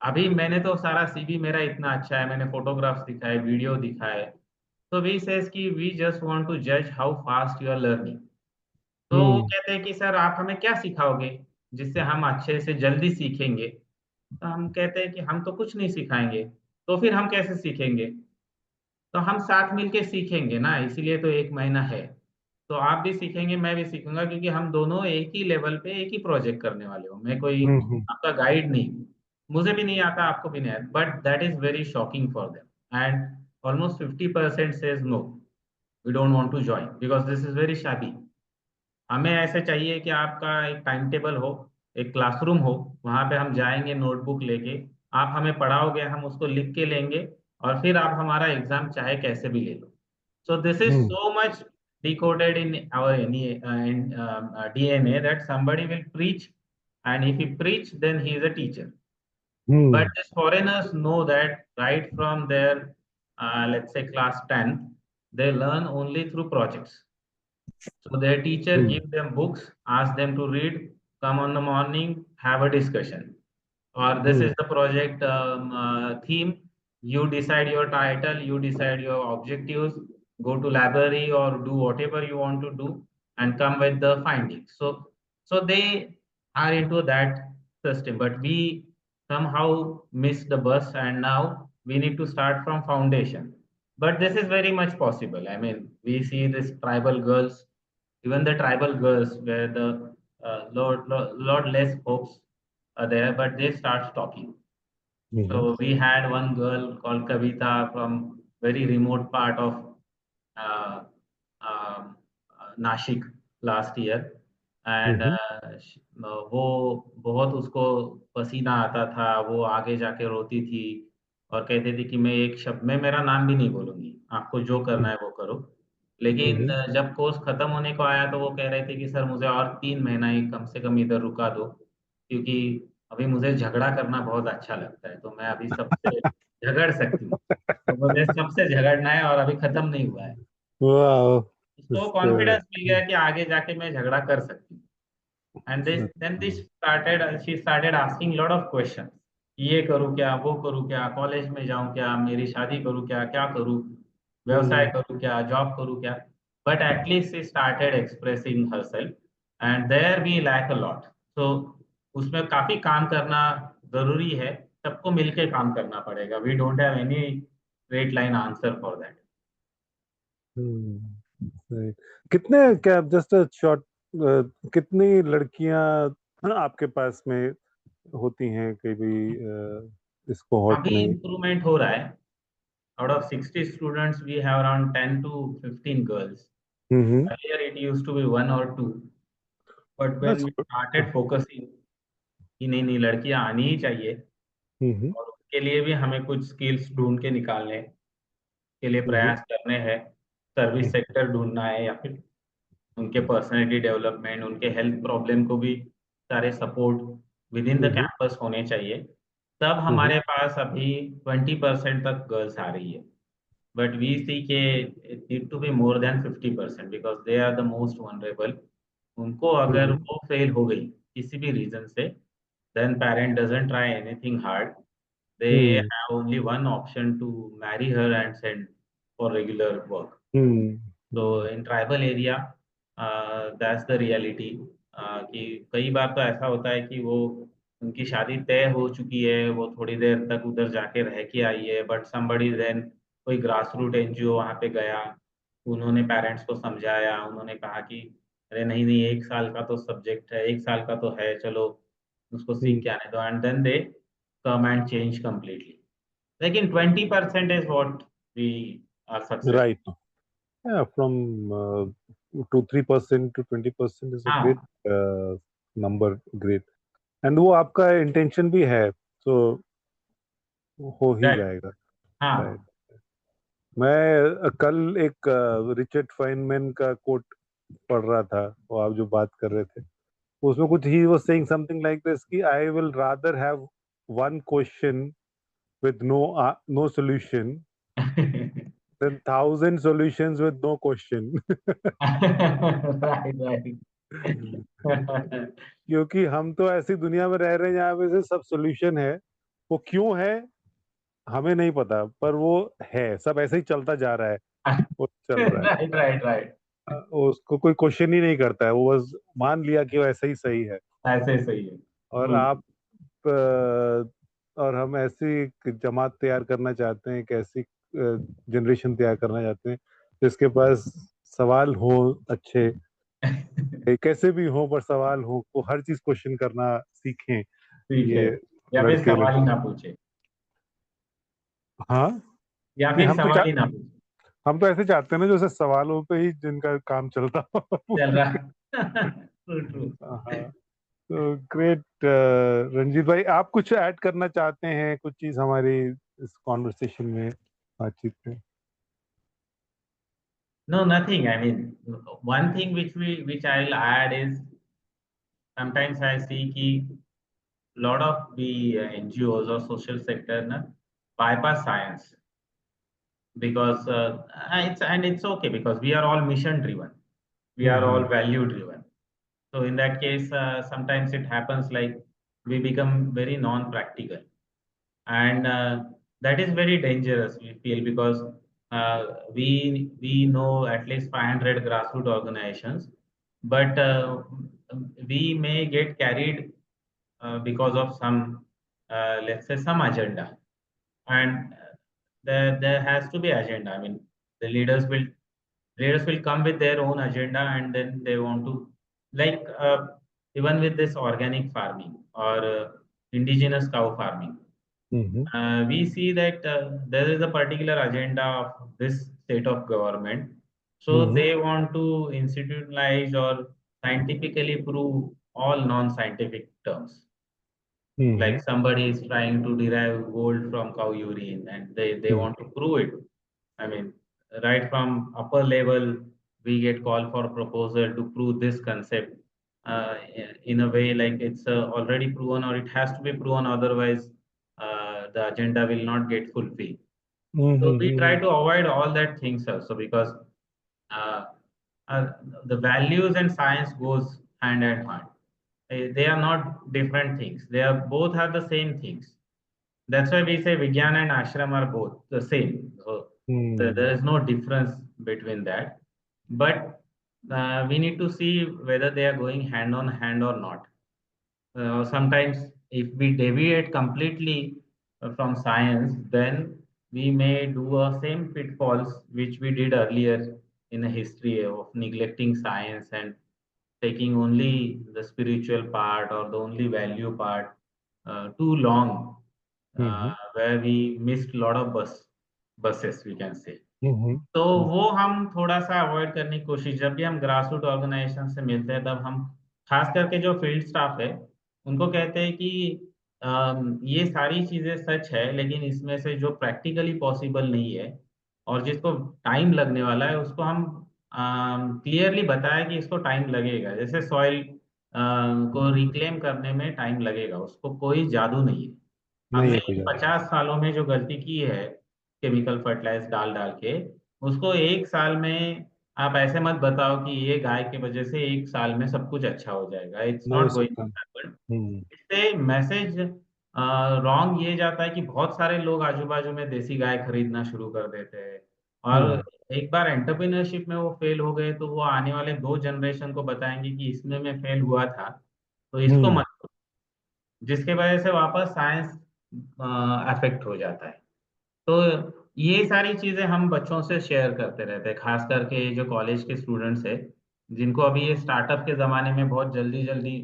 अभी मैंने तो सारा सीवी मेरा इतना अच्छा है, मैंने फोटोग्राफ्स दिखाए, वीडियो दिखाए, तो वी सेज कि वी जस्ट वांट टू जज how fast you are learning. तो वो Mhm. कहते हैं कि सर आप हमें क्या सिखाओगे जिससे हम अच्छे से जल्दी सीखेंगे? तो हम कहते हैं कि हम तो कुछ नहीं सिखाएँगे, तो फिर हम कैसे सीखेंगे? तो हम साथ मिलके सीखेंगे ना, इसीलिए तो 1 महीना है। तो आप भी सीखेंगे, मैं भी सीखूँगा, क्योंकि हम दोनों एक ही लेवल पे एक ही प्रोजेक्ट करने वाले हो। मैं कोई Mhm. आपका गाइड नहीं हूँ। मुझे भी नहीं आता, आपको भी नहीं आता, but that is very shocking for them, and almost 50% says no, we don't want to join because this is very shabby. हमें ऐसे चाहिए कि आपका एक टाइम टेबल हो, एक क्लासरूम हो, वहाँ पे हम जाएँगे नोटबुक लेके, आप हमें पढ़ाओगे, हम उसको लिख के लेंगे, और फिर आप हमारा एग्ज़ाम चाहे कैसे भी ले लो। So this is Mhm. so much decoded in our DNA that somebody will preach, and if he preach, then he is a teacher. But Mhm. these foreigners know that right from their, let's say class 10th, they learn only through projects. So their teacher Mhm. give them books, ask them to read, come on the morning, have a discussion. Or this is Mhm. the project theme. You decide your title, you decide your objectives, go to library or do whatever you want to do, and come with the findings. So they are into that system, but we somehow miss the bus, and now we need to start from foundation. But this is very much possible. I mean, we see this tribal girls, even the tribal girls, where the lot less hopes are there, but they start talking. Mhm. So we had one girl called Kavita from very remote part of uh, Nashik last year, and Mhm. वो बहुत उसको पसीना आता था, वो आगे जाके रोती थी और कहती थी कि मैं एक शब्द में मेरा नाम भी नहीं बोलूंगी, आपको जो करना है वो करो। लेकिन Mhm. जब कोर्स खत्म होने को आया तो वो कह रहे थे कि सर मुझे और 3 महीना ही कम से कम इधर रुका दो, क्योंकि अभी मुझे झगड़ा करना बहुत अच्छा लगता है, तो मैं अभी सबसे झगड़ सकती हूँ। तो मुझे सबसे झगड़ना है और अभी खत्म नहीं हुआ है। Wow. उसको It's, कॉन्फिडेंस मिल गया कि आगे जाके मैं झगड़ा कर सकती हूँ। And this that's then this started she started asking lot of question, ये करूँ क्या, वो करूँ क्या, कॉलेज में जाऊँ क्या, मेरी शादी करूँ क्या, क्या करूँ, व्यवसाय mm, करूँ क्या, जॉब करूँ क्या। But at least she started expressing herself, and there we lack a lot. So उसमें काफी काम करना जरूरी है, सबको मिलके काम करना पड़ेगा। We don't have any straight line answer for that. mm, right. कितने क्या जस्ट अ शॉर्ट कितनी लड़कियां आपके पास में होती हैं कभी इस कोहॉर्ट अभी में? इम्प्रूवमेंट हो रहा है। Out of 60 students, we have around 10 to 15 girls. Hmm. Earlier, it used to be one or two. But when that's we good. started focusing कि नहीं नहीं लड़कियां आनी ही चाहिए, हम्म. और उसके लिए भी हमें कुछ स्किल्स ढूंढ के निकालने के लिए हम्म. प्रयास करने हैं, सर्विस सेक्टर ढूंढना है, या फिर उनके पर्सनालिटी डेवलपमेंट, उनके हेल्थ प्रॉब्लम को भी सारे support with in the hmm. Campus होने चाहिए। तब हम्म. हमारे पास अभी 20% तक गर्ल्स आ रही है। But we see कि it need to be more than 50% because they are the most vulnerable. उनको अगर हम्म. वो फेल हो गई किसी भी रीजन से, then parent doesn't try anything hard. They hmm. have only one option to marry her and send for regular work. Hmm. So in tribal area, that's the reality. कि कई बार तो ऐसा होता है कि वो उनकी शादी तय हो चुकी है, वो थोड़ी देर तक उधर जाके रह के आई है, बट समबडी देन कोई ग्रास रूट एनजीओ वहाँ पे गया, उन्होंने पेरेंट्स को समझाया, उन्होंने कहा कि अरे नहीं नहीं, 1 साल का तो सब्जेक्ट है, 1 साल का तो है, चलो उसको सीख के आने दो, and then they come and change completely. लेकिन 20% is what we are success. Right. Yeah, from 2-3% to 20% is a great हाँ. number. Great. And वो आपका इंटेंशन भी है, तो हो ही That. जाएगा. राइट. हाँ. मैं कल एक रिचर्ड फाइनमैन का कोट पढ़ रहा था, वो आप जो बात कर रहे थे उसमें कुछ he was saying something like this कि I will rather have one question with no solution than 1,000 solutions with no question. Right, right. क्योंकि हम तो ऐसी दुनिया में रह रहे हैं जहाँ पे से सब सोल्यूशन है, वो क्यों है हमें नहीं पता, पर वो है, सब ऐसे ही चलता जा रहा है, वो चल रहा है. Right, right, right. उसको कोई क्वेश्चन ही नहीं करता है, वो बस मान लिया कि वो ऐसा ही सही है. ऐसे सही है. और True. आप और हम ऐसी एक जमात तैयार करना चाहते हैं, एक ऐसी जनरेशन तैयार करना चाहते हैं जिसके पास सवाल हो अच्छे, कैसे भी हो पर सवाल हो, वो हर चीज क्वेश्चन करना सीखें. ठीक है. ये या फिर लड़के सवाल ही लड़की. ना पूछे. हाँ. या नहीं, फिर सवाल ही ना पूछे. हम तो ऐसे चाहते हैं ना जो सिर्फ सवालों पे ही जिनका काम चलता हो. चल रहा. True, true. हाँ. तो ग्रेट. रंजीत भाई, आप कुछ ऐड करना चाहते हैं, कुछ चीज हमारी इस कॉन्वर्सेशन में, बातचीत में? No, nothing. I mean, one thing which I'll add is sometimes I see कि lot of the NGOs or social sector na bypass science because it's okay because we are all mission driven, we are all hmm. value driven. So in that case, sometimes it happens like we become very non-practical, and that is very dangerous. We feel because we know at least 500 grassroots organizations, but we may get carried because of some, let's say, some agenda, and there has to be agenda. I mean, the leaders will come with their own agenda, and then they want to, like, even with this organic farming or indigenous cow farming, hmm. we see that there is a particular agenda of this state of government. So hmm. they want to institutionalize or scientifically prove all non-scientific terms. Like hmm. somebody is trying to derive gold from cow urine and they hmm. want to prove it. I mean, right from upper level, we get call for proposal to prove this concept in a way like it's already proven or it has to be proven, otherwise the agenda will not get fulfilled. So we try hmm. to avoid all that things also because uh, uh, the values and science goes hand in hand. They are not different things. They are both are the same things. That's why we say Vigyan and Ashram are both the same. So there is no difference between that. But we need to see whether they are going hand on hand or not. Sometimes if we deviate completely from science, then we may do a same pitfalls which we did earlier in a history of neglecting science and taking only the spiritual part or the only value part too long, hmm. where we missed a lot of buses, we can say. हम्म. तो वो हम थोड़ा सा avoid करने की कोशिश, जब भी हम ग्रास रूट ऑर्गेनाइजेशन से मिलते हैं तब हम खास करके जो फील्ड स्टाफ है उनको कहते हैं कि ये सारी चीजें सच है लेकिन इसमें से जो प्रैक्टिकली पॉसिबल नहीं है और जिसको टाइम लगने वाला है उसको हम क्लियरली बताया कि इसको टाइम लगेगा, जैसे सॉइल को रिक्लेम करने में टाइम लगेगा, उसको कोई जादू नहीं है. नहीं हमने है कोई ज्यादा. 50 सालों में जो गलती की है केमिकल फर्टिलाइज डाल डाल के, उसको 1 साल में आप ऐसे मत बताओ कि ये गाय की वजह से 1 साल में सब कुछ अच्छा हो जाएगा. इट्स नहीं हो नॉट गोइंग सकता. To happen. हम्म. इससे मैसेज रॉन्ग ये जाता है कि बहुत सारे लोग आजू बाजू में देसी गाय खरीदना शुरू कर देते हैं और हम्म. एक बार एंटरप्रेन्योरशिप में वो फेल हो गए तो वो आने वाले 2 जनरेशन को बताएंगे कि इसमें मैं फेल हुआ था, तो इसको हम्म मत करो, जिसके वजह से वापस साइंस अफेक्ट हो जाता है। तो ये सारी चीजें हम बच्चों से शेयर करते रहते हैं, खास करके जो कॉलेज के स्टूडेंट्स है, जिनको अभी ये स्टार्टअप के जमाने में बहुत जल्दी जल्दी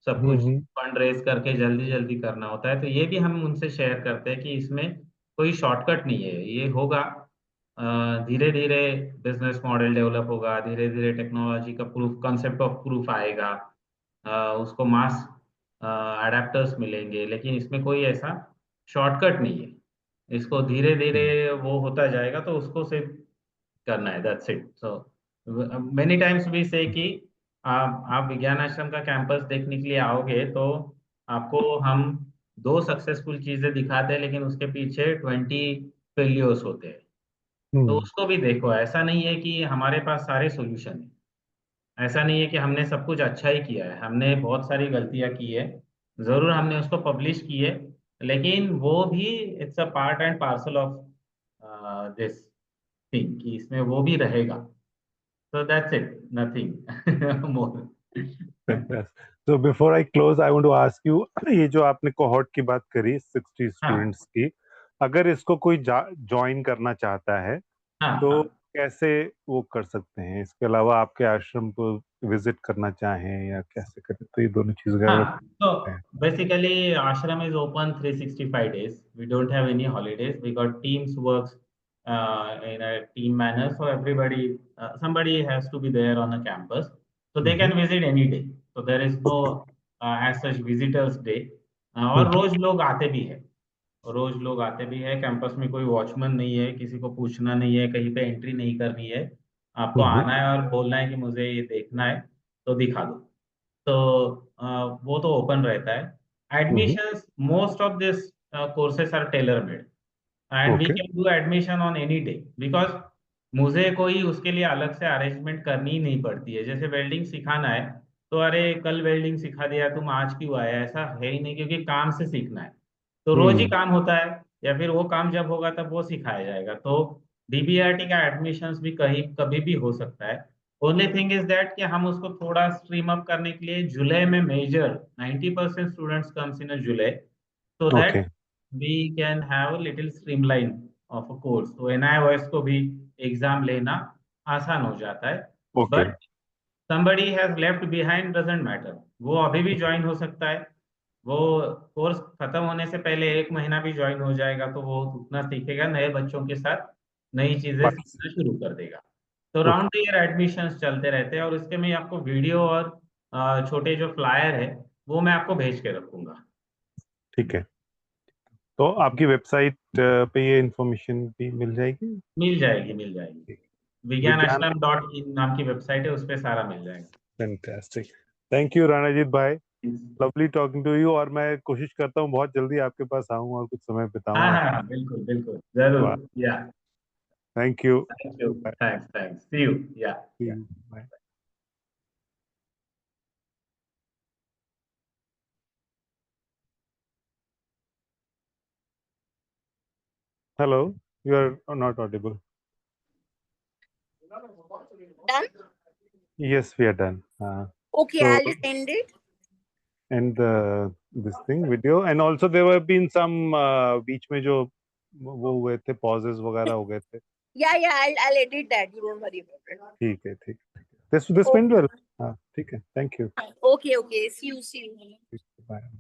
सब कुछ हम्म फंड रेज करके जल्दी जल्दी करना होता है, तो ये भी हम उनसे शेयर करते हैं कि इसमें कोई शॉर्टकट नहीं है, ये होगा, धीरे धीरे बिजनेस मॉडल डेवलप होगा, धीरे धीरे टेक्नोलॉजी का प्रूफ, कंसेप्ट ऑफ प्रूफ आएगा, उसको मास अडेप्टर्स मिलेंगे, लेकिन इसमें कोई ऐसा शॉर्टकट नहीं है, इसको धीरे धीरे हम्म वो होता जाएगा, तो उसको सिर्फ करना है, that's it. So many times we say कि आप विज्ञान आश्रम का कैंपस देखने के लिए आओगे तो आपको हम 2 सक्सेसफुल चीजें दिखाते हैं, लेकिन उसके पीछे 20 फेल्योर्स होते हैं, तो हम्म उसको भी देखो। ऐसा नहीं है कि हमारे पास सारे सॉल्यूशन है, ऐसा नहीं है कि हमने सब कुछ अच्छा ही किया है, हमने बहुत सारी गलतियां की है, जरूर हमने उसको पब्लिश की है, लेकिन वो भी it's a part and parcel of this thing, कि इसमें वो भी रहेगा। So that's it, nothing more. fantastic. So before I close, I want to ask you, ये जो आपने कोहॉर्ट की बात करी 60 हाँ स्टूडेंट्स की, अगर इसको कोई ज्वाइन करना चाहता है हाँ तो हाँ कैसे वो कर सकते हैं? इसके अलावा आपके आश्रम को विजिट करना चाहें या कैसे करें, तो ये दोनों चीजें अगर हाँ, so basically ashram is open 365 days. We don't have any holidays because teams works in a team manner, so everybody, somebody has to be there on a campus, so they hmm can visit any day, so there is no as such visitors day। और हम्म रोज लोग आते भी है, रोज लोग आते भी है campus में, कोई वॉचमैन नहीं है, किसी को पूछना नहीं है, कहीं पे एंट्री नहीं करनी है, आपको हम्म आना है और बोलना है कि मुझे ये देखना है, तो दिखा दो। तो वो तो ओपन रहता है। Hmm admissions, most of this courses are tailor made and we okay can do admission on any day, because मुझे कोई उसके लिए अलग से अरेंजमेंट करनी ही नहीं पड़ती है। जैसे वेल्डिंग सिखाना है, तो अरे कल वेल्डिंग सिखा दिया, तुम आज क्यों आया, ऐसा है ही नहीं, क्योंकि काम से सीखना है, तो रोज ही हम्म काम होता है, या फिर वो काम जब होगा तब वो सिखाया जाएगा। तो डीबीआरटी का एडमिशंस भी कहीं कभी भी हो सकता है। ओनली थिंग इज दैट कि हम उसको थोड़ा स्ट्रीम अप करने के लिए जुलाई में major 90% students comes in a July, so that okay we can have a little streamline of a course, तो NIOS को भी एग्जाम लेना आसान हो जाता है। Okay but somebody has left behind doesn't matter, वो अभी भी ज्वाइन हो सकता है, वो कोर्स खत्म होने से पहले 1 महीना भी ज्वाइन हो जाएगा, तो वो उतना सीखेगा, नए बच्चों के साथ नई चीजें सीखना शुरू कर देगा। तो राउंड द ईयर एडमिशंस चलते रहते हैं, और इसके में आपको वीडियो और छोटे जो फ्लायर है वो मैं आपको भेज के रखूंगा। ठीक है, तो आपकी वेबसाइट पे ये इंफॉर्मेशन भी मिल जाएगी? मिल जाएगी, मिल जाएगी। विज्ञान विज्ञान, आश्रम डॉट इन नाम की वेबसाइट है, उस पे सारा मिल जाएगा। फैंटास्टिक। थैंक यू रणजीत भाई, लवली टॉकिंग टू यू, और मैं कोशिश करता हूँ बहुत जल्दी आपके पास आऊँ और कुछ समय हाँ बिताऊँ हाँ आपके हाँ, बिल्कुल बिल्कुल, पास। जरूर, yeah thank you. Thank you, thanks thanks, see you, yeah. Bye. Hello, you are not audible. Done? Yes we are done. Okay, तो I'll just end it. And this thing video, and also there have been some बीच में जो वो हुए थे, pauses वगैरह हो गए थे। Yeah, yeah, I'll edit that. You don't worry about it. ठीक है, ठीक है, दिस Okay, वेंट वेल। हाँ ठीक है, thank you. okay, okay. See you, see you. Bye.